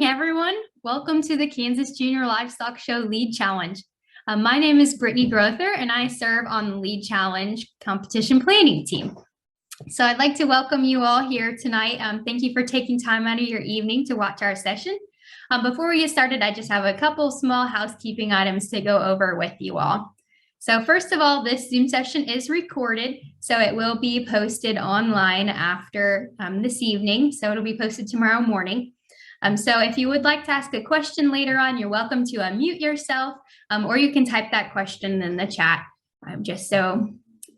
Hey everyone, welcome to the Kansas Junior Livestock Show Lead Challenge. My name is Brityne Grother and I serve on the Lead Challenge competition planning team. So I'd like to welcome you all here tonight. Thank you for taking time out of your evening to watch our session. Before we get started, I just have a couple small housekeeping items to go over with you all. So first of all, this Zoom session is recorded, so it will be posted online after this evening. So it'll be posted tomorrow morning. So if you would like to ask a question later on, you're welcome to unmute yourself, or you can type that question in the chat, just so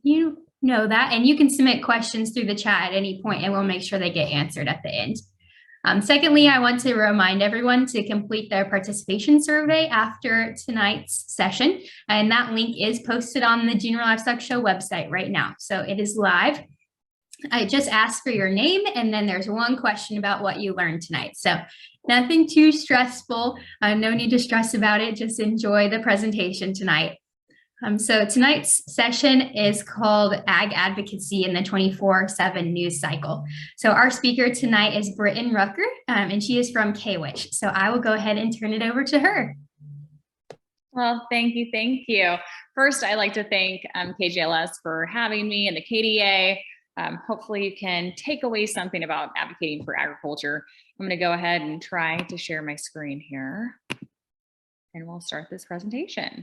you know that. And you can submit questions through the chat at any point, and we'll make sure they get answered at the end. Secondly, I want to remind everyone to complete their participation survey after tonight's session, and that link is posted on the Junior Livestock Show website right now. So it is live. I just asked for your name, and then there's one question about what you learned tonight. So nothing too stressful. No need to stress about it. Just enjoy the presentation tonight. So tonight's session is called Ag Advocacy in the 24/7 News Cycle. So our speaker tonight is Brityne Rucker, and she is from KWICH. So I will go ahead and turn it over to her. Well, thank you. Thank you. First, I'd like to thank KJLS for having me and the KDA. Hopefully you can take away something about advocating for agriculture. I'm going to go ahead and try to share my screen here, and we'll start this presentation.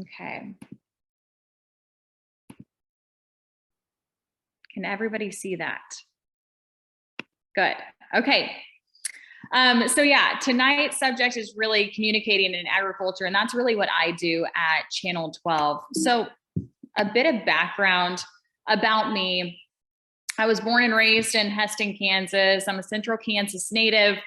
Okay. Can everybody see that? Good. Okay. So yeah, tonight's subject is really communicating in agriculture, and that's really what I do at Channel 12. So a bit of background about me. I was born and raised in Heston, Kansas. I'm a Central Kansas native.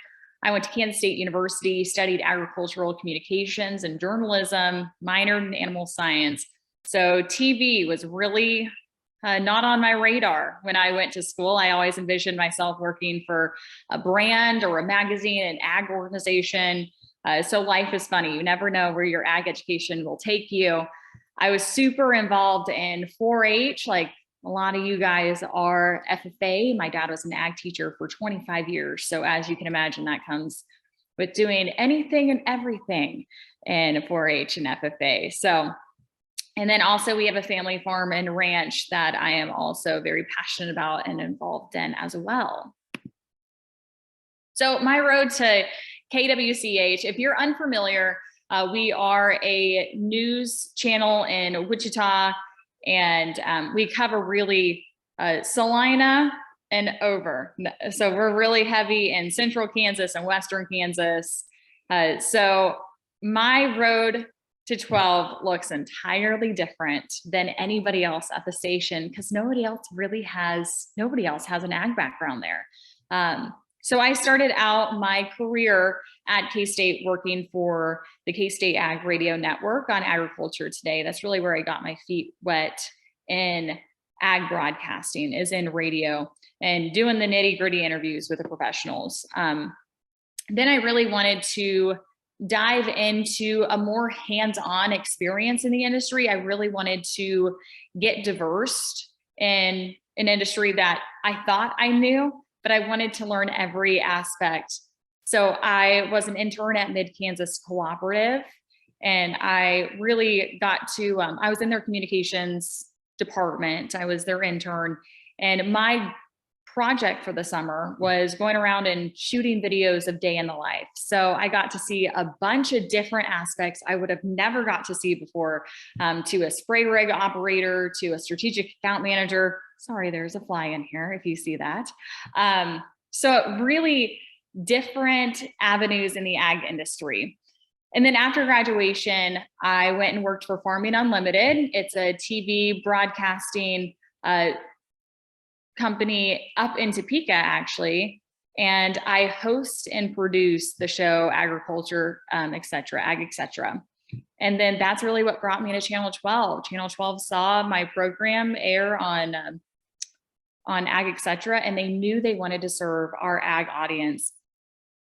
I went to Kansas State University, studied agricultural communications and journalism, minored in animal science. So TV was really not on my radar when I went to school. I always envisioned myself working for a brand or a magazine, an ag organization. So life is funny. You never know where your ag education will take you. I was super involved in 4-H, like a lot of you guys are. FFA. My dad was an ag teacher for 25 years. So as you can imagine, that comes with doing anything and everything in 4-H and FFA. So, and then also we have a family farm and ranch that I am also very passionate about and involved in as well. So my road to KWCH, if you're unfamiliar, we are a news channel in Wichita, and we cover really Salina and over. So we're really heavy in Central Kansas and Western Kansas. So my road to 12 looks entirely different than anybody else at the station, because nobody else has an ag background there. So I started out my career at K-State working for the K-State Ag Radio Network on Agriculture Today. That's really where I got my feet wet in ag broadcasting, is in radio and doing the nitty-gritty interviews with the professionals. Then I really wanted to dive into a more hands-on experience in the industry. I really wanted to get diverse in an industry that I thought I knew, but I wanted to learn every aspect. So I was an intern at Mid-Kansas Cooperative, and I really got to, I was in their communications department. I was their intern, and my project for the summer was going around and shooting videos of day in the life. So I got to see a bunch of different aspects I would have never got to see before, to a spray rig operator, to a strategic account manager. Sorry, there's a fly in here if you see that. So really different avenues in the ag industry. And then after graduation, I went and worked for Farming Unlimited. It's a TV broadcasting company up in Topeka, actually. And I host and produce the show Agriculture, et cetera, Ag, et cetera. And then that's really what brought me to Channel 12. Channel 12 saw my program air on Ag, et cetera, and they knew they wanted to serve our ag audience,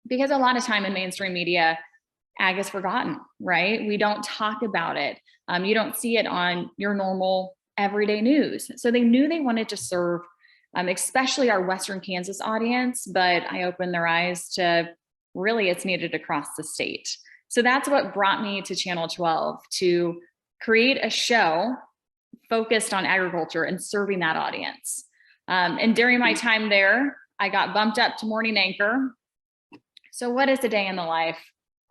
because a lot of time in mainstream media, ag is forgotten, right? We don't talk about it. You don't see it on your normal everyday news. So they knew they wanted to serve especially our Western Kansas audience, but I opened their eyes to really it's needed across the state. So that's what brought me to Channel 12, to create a show focused on agriculture and serving that audience. And during my time there, I got bumped up to morning anchor. So what is a day in the life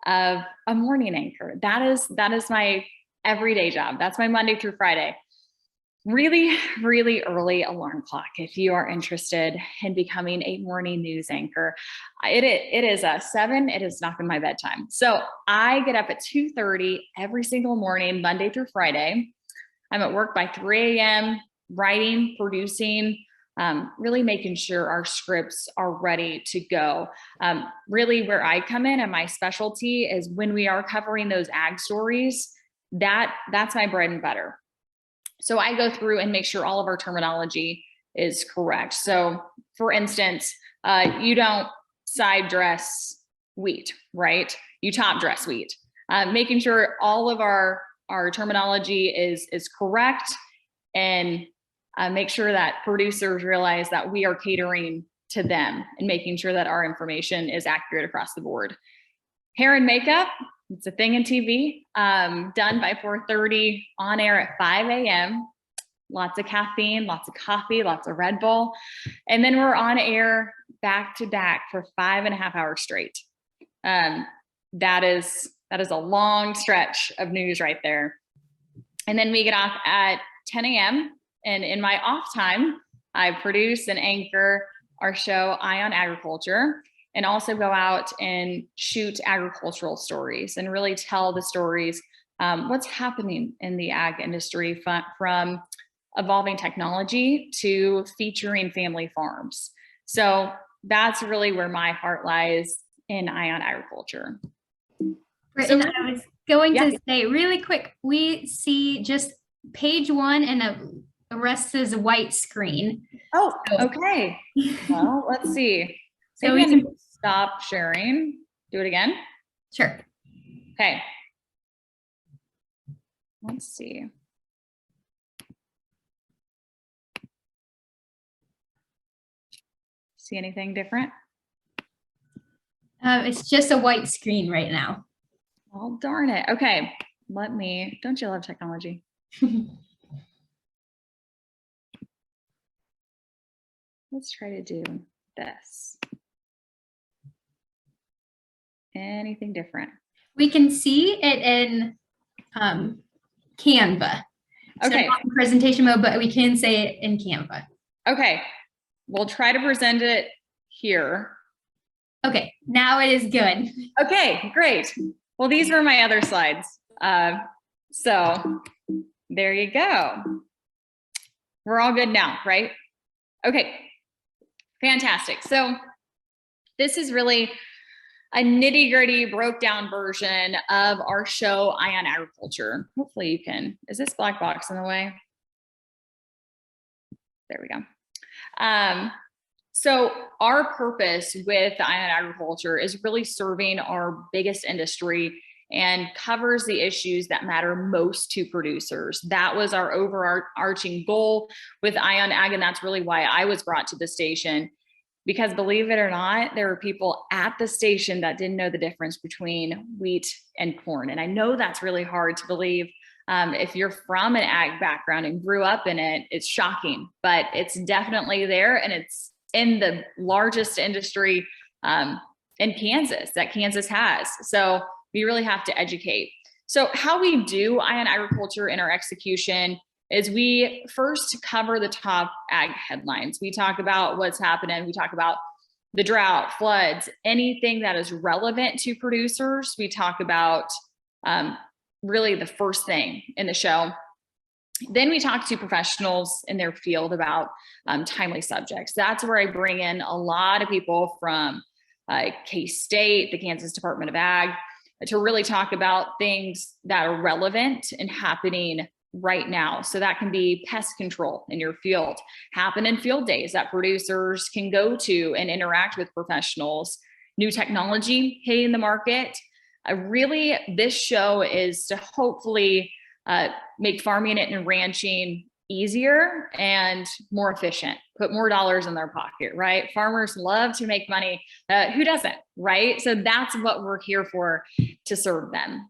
of a morning anchor? That is my everyday job. That's my Monday through Friday. Really, really early alarm clock if you are interested in becoming a morning news anchor. It is a 7, it is not been my bedtime. So I get up at 2:30 every single morning, Monday through Friday. I'm at work by 3 a.m., writing, producing, really making sure our scripts are ready to go. Really where I come in and my specialty is when we are covering those ag stories, that's my bread and butter. So I go through and make sure all of our terminology is correct. So for instance, you don't side dress wheat, right? You top dress wheat. Making sure all of our terminology is correct, and make sure that producers realize that we are catering to them and making sure that our information is accurate across the board. Hair and makeup, it's a thing in TV, done by 4:30, on air at 5 a.m. Lots of caffeine, lots of coffee, lots of Red Bull. And then we're on air back to back for 5.5 hours straight. That is a long stretch of news right there. And then we get off at 10 a.m. And in my off time, I produce and anchor our show Eye on Agriculture, and also go out and shoot agricultural stories and really tell the stories, what's happening in the ag industry from evolving technology to featuring family farms. So that's really where my heart lies in Eye on Agriculture. Brityne, I was going to say really quick, we see just page 1 and the rest is a white screen. Oh, okay. Well, let's see. So we can stop sharing. Do it again. Sure. Okay. Let's see. See anything different? It's just a white screen right now. Oh, darn it. Okay. Don't you love technology? Let's try to do this. Anything different? We can see it in Canva. Okay. So not in presentation mode, but we can say it in Canva. Okay. We'll try to present it here. Okay, now it is good. Okay, great. Well, these were my other slides. So there you go. We're all good now, right? Okay, fantastic. So this is really a nitty-gritty broke down version of our show, Eye on Agriculture. Hopefully you can, is this black box in the way? There we go. So our purpose with Eye on Agriculture is really serving our biggest industry and covers the issues that matter most to producers. That was our overarching goal with Eye on Ag, and that's really why I was brought to the station. Because believe it or not, there are people at the station that didn't know the difference between wheat and corn. And I know that's really hard to believe. If you're from an ag background and grew up in it, it's shocking, but it's definitely there. And it's in the largest industry in Kansas that Kansas has. So we really have to educate. So how we do Eye on Agriculture in our execution is we first cover the top ag headlines. We talk about what's happening. We talk about the drought, floods, anything that is relevant to producers. We talk about really the first thing in the show. Then we talk to professionals in their field about timely subjects. That's where I bring in a lot of people from K-State, the Kansas Department of Ag, to really talk about things that are relevant and happening right now. So that can be pest control in your field, happen in field days that producers can go to and interact with professionals, new technology hitting the market. Really, this show is to hopefully make farming and ranching easier and more efficient, put more dollars in their pocket, right? Farmers love to make money. Who doesn't, right? So that's what we're here for, to serve them.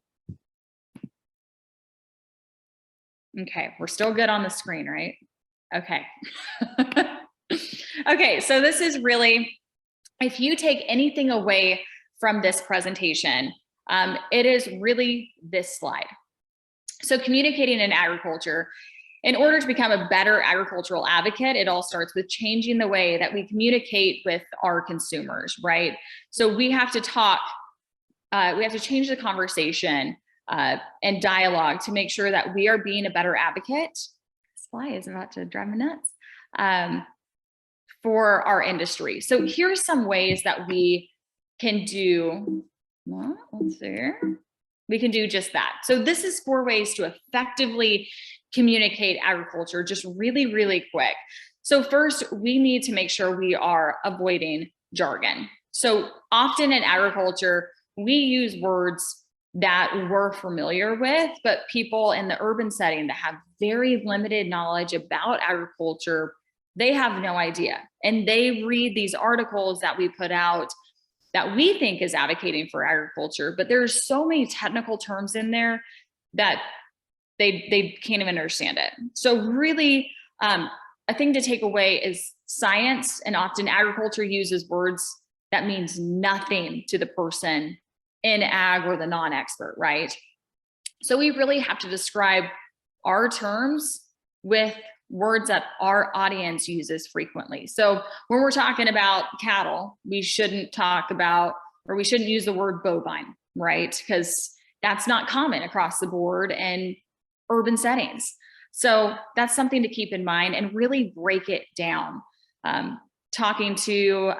Okay, we're still good on the screen, right? Okay. Okay, so this is really, if you take anything away from this presentation, it is really this slide. So communicating in agriculture, in order to become a better agricultural advocate, it all starts with changing the way that we communicate with our consumers, right? So we have to talk, we have to change the conversation and dialogue to make sure that we are being a better advocate. This fly is about to drive me nuts. For our industry. So here's some ways that we can do, well, let's see here. We can do just that. So this is 4 ways to effectively communicate agriculture, just really, really quick. So first, we need to make sure we are avoiding jargon. So often in agriculture, we use words that we're familiar with, but people in the urban setting that have very limited knowledge about agriculture, they have no idea. And they read these articles that we put out that we think is advocating for agriculture, but there's so many technical terms in there that they can't even understand it. So really, a thing to take away is science, and often agriculture uses words that means nothing to the person in ag or the non-expert, right? So we really have to describe our terms with words that our audience uses frequently. So when we're talking about cattle, we shouldn't talk about, or we shouldn't use the word bovine, right? Because that's not common across the board in urban settings. So that's something to keep in mind and really break it down. Talking to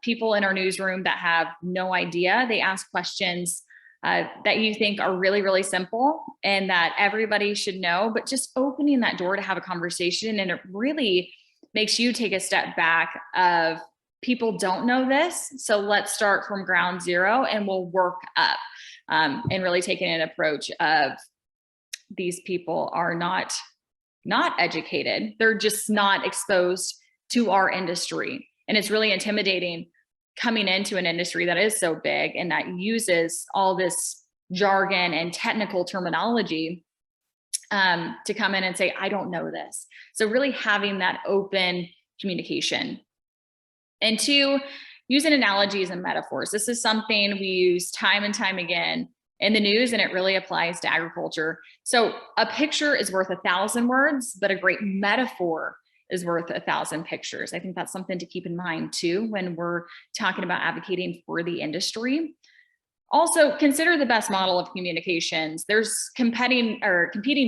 people in our newsroom that have no idea, they ask questions that you think are really, really simple and that everybody should know, but just opening that door to have a conversation, and it really makes you take a step back of, people don't know this, so let's start from ground zero and we'll work up, and really taking an approach of, these people are not educated, they're just not exposed to our industry. And it's really intimidating coming into an industry that is so big and that uses all this jargon and technical terminology to come in and say, I don't know this. So really having that open communication. And 2, using analogies and metaphors. This is something we use time and time again in the news, and it really applies to agriculture. So a picture is worth 1,000 words, but a great metaphor is worth 1,000 pictures. I think that's something to keep in mind too when we're talking about advocating for the industry. Also, consider the best model of communications. There's competing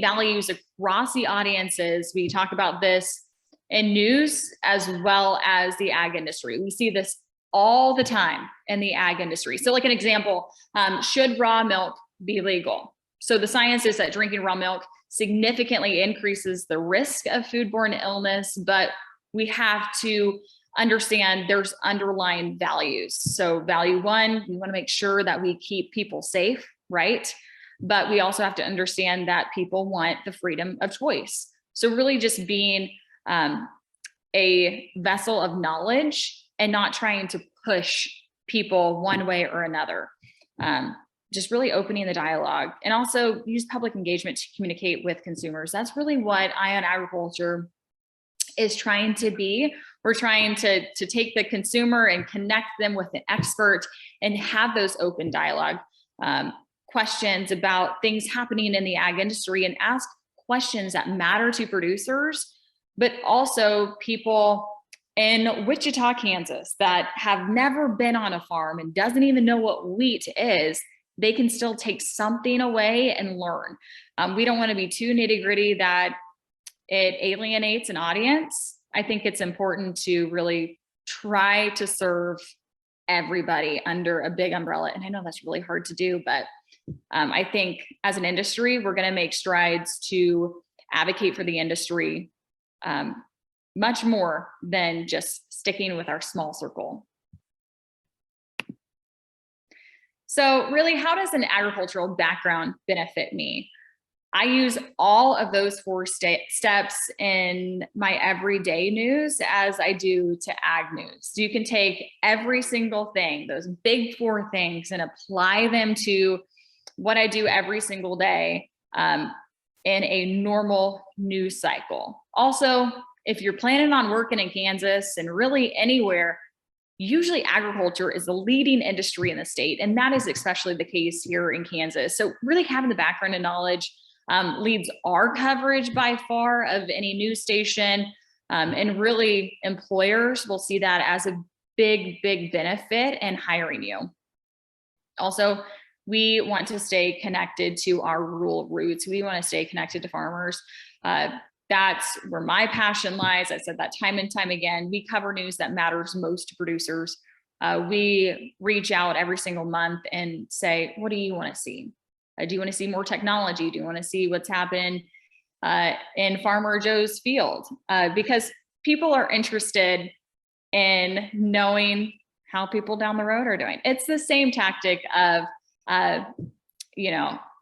values across the audiences. We talk about this in news as well as the ag industry. We see this all the time in the ag industry. So like an example, should raw milk be legal? So the science is that drinking raw milk significantly increases the risk of foodborne illness, but we have to understand there's underlying values. So value 1, we want to make sure that we keep people safe, right? But we also have to understand that people want the freedom of choice. So really just being a vessel of knowledge and not trying to push people one way or another. Just really opening the dialogue, and also use public engagement to communicate with consumers. That's really what Ion Agriculture is trying to be. We're trying to take the consumer and connect them with an expert and have those open dialogue questions about things happening in the ag industry, and ask questions that matter to producers, but also people in Wichita, Kansas that have never been on a farm and doesn't even know what wheat is. They can still take something away and learn. We don't want to be too nitty gritty that it alienates an audience. I think it's important to really try to serve everybody under a big umbrella. And I know that's really hard to do, but I think as an industry, we're going to make strides to advocate for the industry much more than just sticking with our small circle. So really, how does an agricultural background benefit me? I use all of those four steps in my everyday news as I do to ag news. So you can take every single thing, those big four things, and apply them to what I do every single day in a normal news cycle. Also, if you're planning on working in Kansas and really anywhere, usually agriculture is the leading industry in the state, and that is especially the case here in Kansas. So really having the background and knowledge leads our coverage by far of any news station, and really employers will see that as a big benefit in hiring you. Also, we want to stay connected to our rural roots. We want to stay connected to farmers. That's where my passion lies. I said that time and time again. We cover news that matters most to producers. We reach out every single month and say, what do you want to see? Do you want to see more technology? Do you want to see what's happened in Farmer Joe's field? Because people are interested in knowing how people down the road are doing. It's the same tactic of,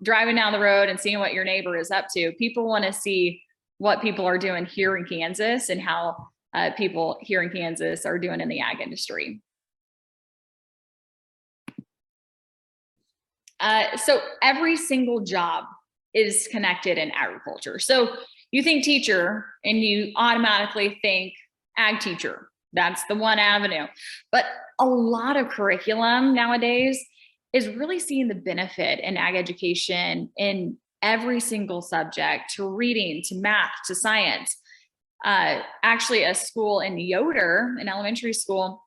driving down the road and seeing what your neighbor is up to. People want to see what people are doing here in Kansas and how people here in Kansas are doing in the ag industry. So every single job is connected in agriculture. So you think teacher and you automatically think ag teacher. That's the one avenue. But a lot of curriculum nowadays is really seeing the benefit in ag education in every single subject, to reading, to math, to science. Actually, a school in Yoder, an elementary school,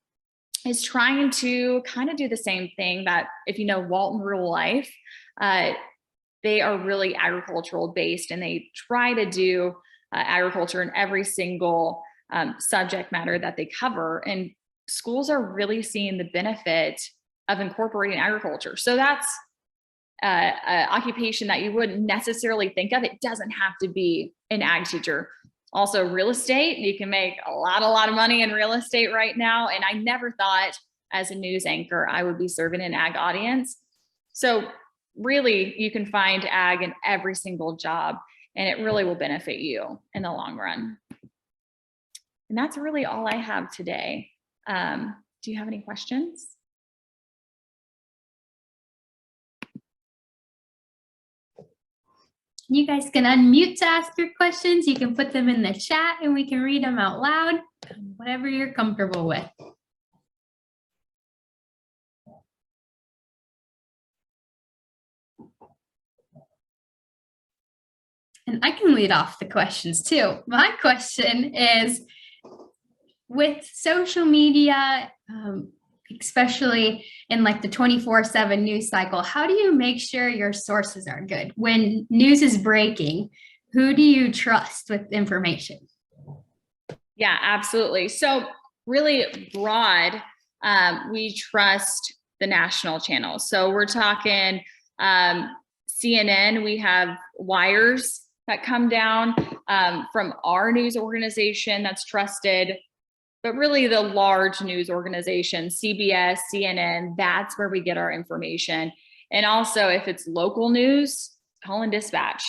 is trying to kind of do the same thing. That if you know Walton Rural Life, they are really agricultural based, and they try to do agriculture in every single subject matter that they cover. And schools are really seeing the benefit of incorporating agriculture. So that's an occupation that you wouldn't necessarily think of. It doesn't have to be an ag teacher. Also, real estate, you can make a lot of money in real estate right now. And I never thought as a news anchor, I would be serving an ag audience. So really, you can find ag in every single job, and it really will benefit you in the long run. And that's really all I have today. Do you have any questions? You guys can unmute to ask your questions. You can put them in the chat and we can read them out loud, whatever you're comfortable with. And I can lead off the questions too. My question is, with social media, especially in like the 24/7 news cycle, how do you make sure your sources are good? When news is breaking, who do you trust with information? Yeah, absolutely. So really broad, we trust the national channels. So we're talking CNN, we have wires that come down from our news organization that's trusted. But really the large news organizations, CBS, CNN, that's where we get our information. And also if it's local news, call and dispatch,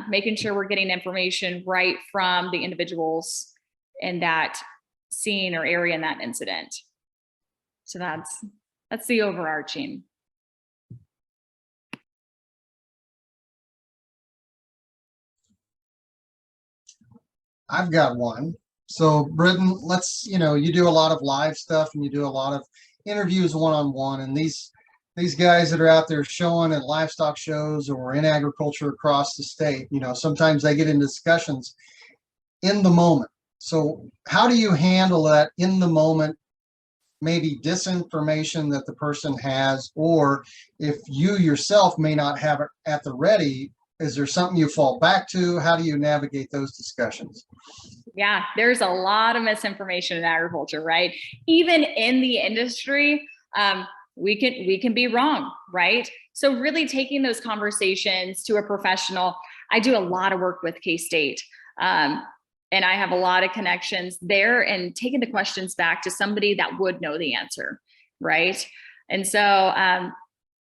making sure we're getting information right from the individuals in that scene or area in that incident. So that's the overarching. I've got one. So Brityne, you do a lot of live stuff and you do a lot of interviews one-on-one, and these guys that are out there showing at livestock shows or in agriculture across the state, sometimes they get in discussions in the moment. So how do you handle that in the moment, maybe disinformation that the person has, or if you yourself may not have it at the ready, is there something you fall back to? How do you navigate those discussions? Yeah, there's a lot of misinformation in agriculture, right? Even in the industry, we can be wrong, right? So really taking those conversations to a professional. I do a lot of work with K-State, and I have a lot of connections there, and taking the questions back to somebody that would know the answer, right? And so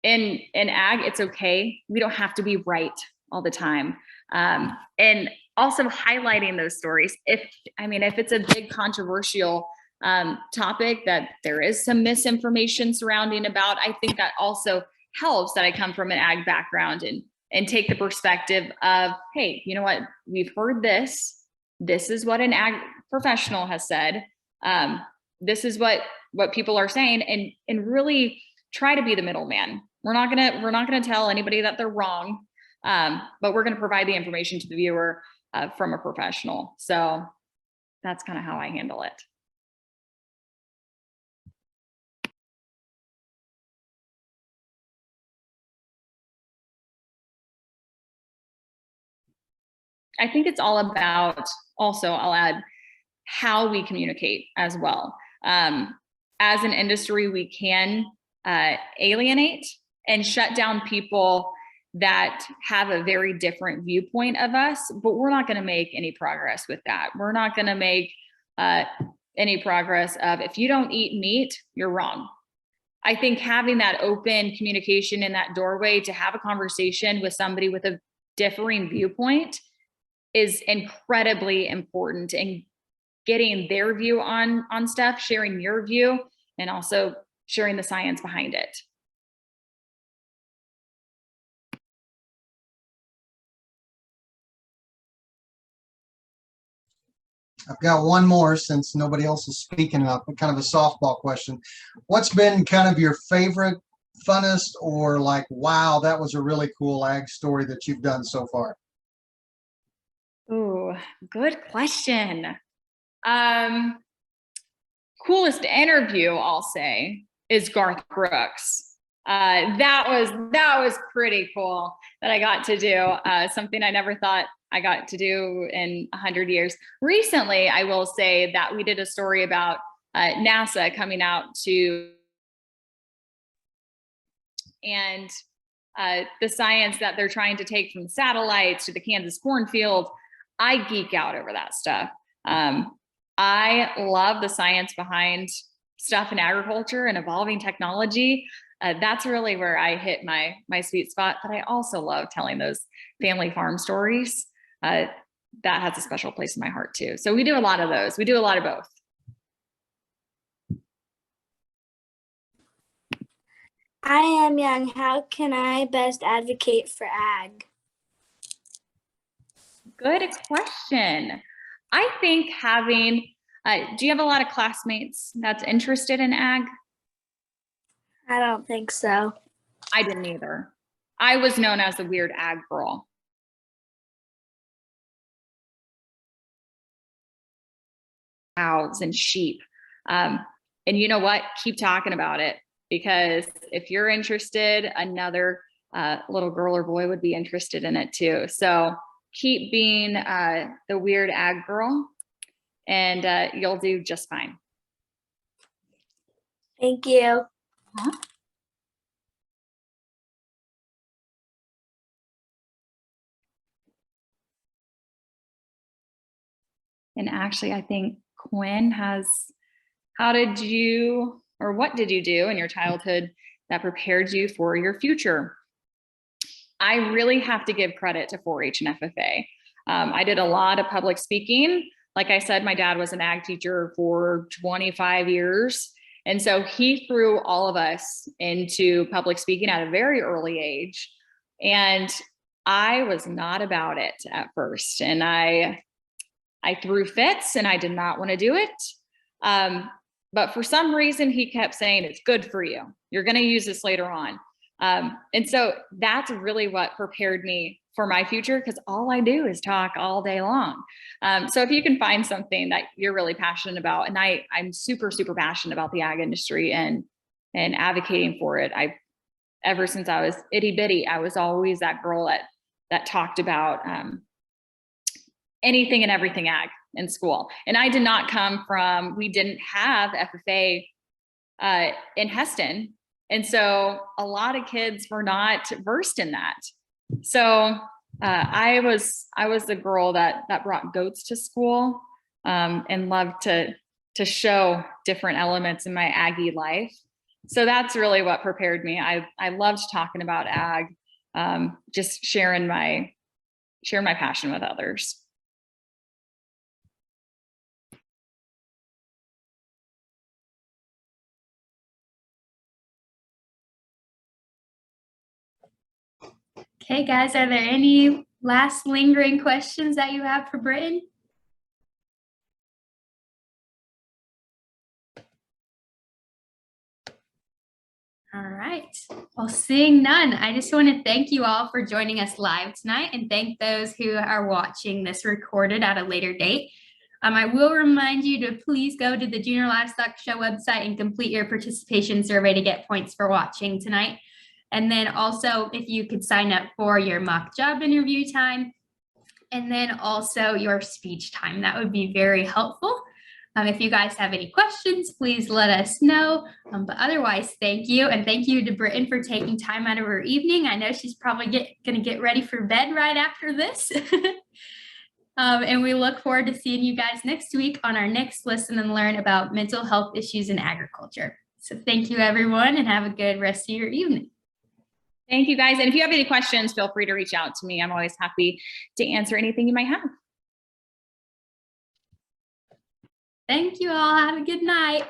in ag, it's okay. We don't have to be right all the time. And also highlighting those stories. If it's a big controversial topic that there is some misinformation surrounding about, I think that also helps that I come from an ag background and take the perspective of, hey, you know what, we've heard this. This is what an ag professional has said. This is what people are saying, and really try to be the middleman. We're not gonna tell anybody that they're wrong, but we're gonna provide the information to the viewer from a professional. So that's kind of how I handle it. I think it's all about, also, I'll add, how we communicate as well. As an industry, we can alienate and shut down people that have a very different viewpoint of us, but we're not going to make any progress with that. We're not going to make any progress of, if you don't eat meat, you're wrong. I think having that open communication in that doorway to have a conversation with somebody with a differing viewpoint is incredibly important, and getting their view on stuff, sharing your view, and also sharing the science behind it. I've got one more since nobody else is speaking up, but kind of a softball question. What's been kind of your favorite, funnest, or like, wow, that was a really cool ag story that you've done so far? Ooh, good question. Coolest interview, I'll say, is Garth Brooks. That was pretty cool that I got to do, something I never thought I got to do in 100 years. Recently, I will say that we did a story about NASA coming out to, and the science that they're trying to take from satellites to the Kansas cornfield. I geek out over that stuff. I love the science behind stuff in agriculture and evolving technology. That's really where I hit my sweet spot. But I also love telling those family farm stories. That has a special place in my heart too. So we do a lot of those. We do a lot of both. I am young. How can I best advocate for ag? Good question. I think having, do you have a lot of classmates that's interested in ag? I don't think so. I didn't either. I was known as the weird ag girl. Cows and sheep. And you know what? Keep talking about it, because if you're interested, another little girl or boy would be interested in it too. So keep being the weird ag girl, and you'll do just fine. Thank you. Uh-huh. And actually, I think Quinn has, what did you do in your childhood that prepared you for your future? I really have to give credit to 4-H and FFA. I did a lot of public speaking. Like I said, my dad was an ag teacher for 25 years. And so he threw all of us into public speaking at a very early age. And I was not about it at first. And I threw fits and I did not want to do it. But for some reason, he kept saying, it's good for you. You're going to use this later on. And so that's really what prepared me for my future, because all I do is talk all day long. So if you can find something that you're really passionate about, and I'm super, super passionate about the ag industry and advocating for it. Ever since I was itty bitty, I was always that girl that talked about anything and everything ag in school. And I did not come from, we didn't have FFA in Heston. And so a lot of kids were not versed in that. So I was the girl that brought goats to school and loved to show different elements in my Aggie life. So that's really what prepared me. I loved talking about ag, just sharing my share my passion with others. Okay, guys, are there any last lingering questions that you have for Brityne? All right. Well, seeing none, I just want to thank you all for joining us live tonight and thank those who are watching this recorded at a later date. I will remind you to please go to the Junior Livestock Show website and complete your participation survey to get points for watching tonight. And then also, if you could sign up for your mock job interview time, and then also your speech time, that would be very helpful. If you guys have any questions, please let us know. But otherwise, thank you. And thank you to Brityne for taking time out of her evening. I know she's probably going to get ready for bed right after this. And we look forward to seeing you guys next week on our next Listen and Learn about mental health issues in agriculture. So thank you, everyone, and have a good rest of your evening. Thank you, guys. And if you have any questions, feel free to reach out to me. I'm always happy to answer anything you might have. Thank you all. Have a good night.